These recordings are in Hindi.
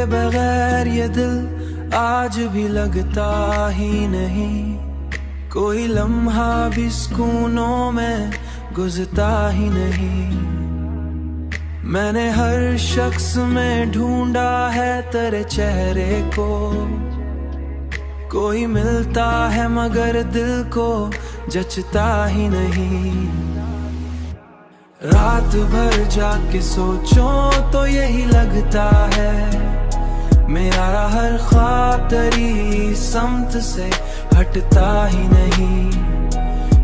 बगैर ये दिल आज भी लगता ही नहीं, कोई लम्हा भी सुकूनों में गुजरता ही नहीं। मैंने हर शख्स में ढूंढा है तेरे चेहरे को, कोई मिलता है मगर दिल को जचता ही नहीं। रात भर जाके सोचो तो यही लगता है, मेरा हर ख्वाब तेरी समत से हटता ही नहीं।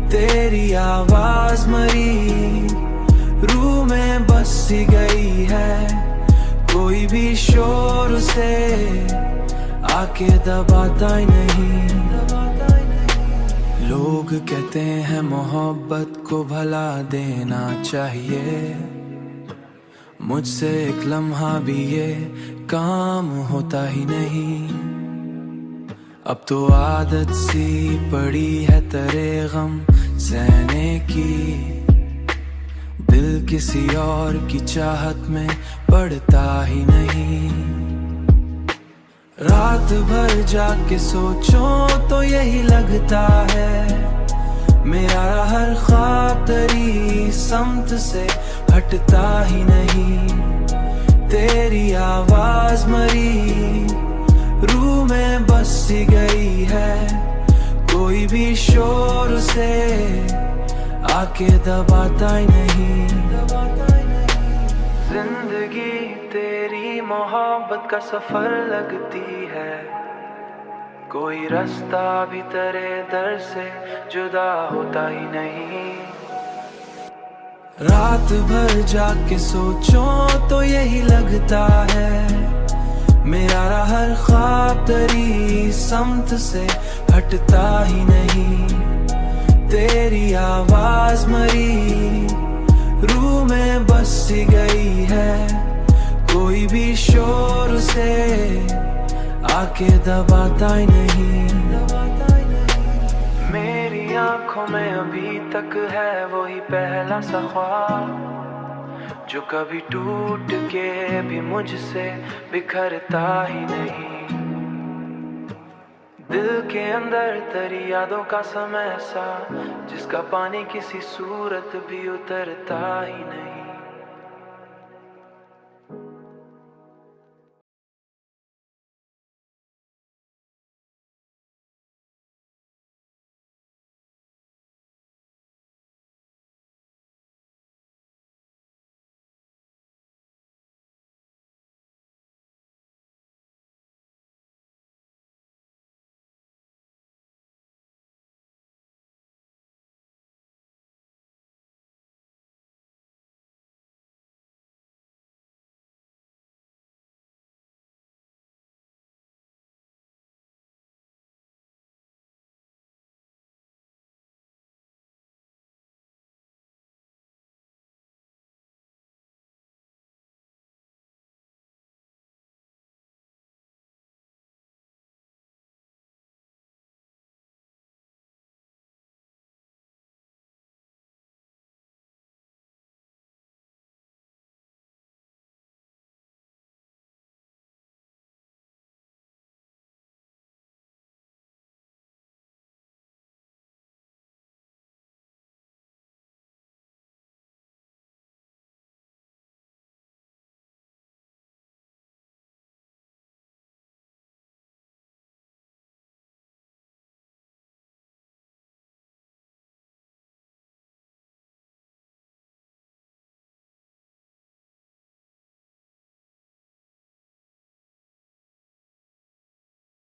तेरी आवाज मरी रूह में बस गई है, कोई भी शोर उसे आके दबाता ही नहीं। लोग कहते हैं मोहब्बत को भला देना चाहिए, मुझसे एक लम्हा भी ये काम होता ही नहीं। अब तो आदत सी पड़ी है तेरे गम सहने की, दिल किसी और की चाहत में पड़ता ही नहीं। रात भर जाके सोचो तो यही लगता है, मेरा हर ख्वाब तेरी समत से हटता ही नहीं। तेरी आवाज मरी रूह में बस गई है, कोई भी शोर उसे आके दबाता ही नहीं। जिंदगी तेरी मोहब्बत का सफर लगती है, कोई रास्ता भी तेरे दर से जुदा होता ही नहीं। रात भर जाके सोचो तो यही लगता है, मेरा हर ख्वाब तेरी समत से हटता ही नहीं। तेरी आवाज मरी रूह में बस गई है, कोई भी शोर उसे आके दबाता ही नहीं। मेरी आंखों में अभी तक है वही पहला सा ख्वाब, जो कभी टूट के भी मुझसे बिखरता ही नहीं। दिल के अंदर तेरी यादों का समय सा, जिसका पानी किसी सूरत भी उतरता ही नहीं।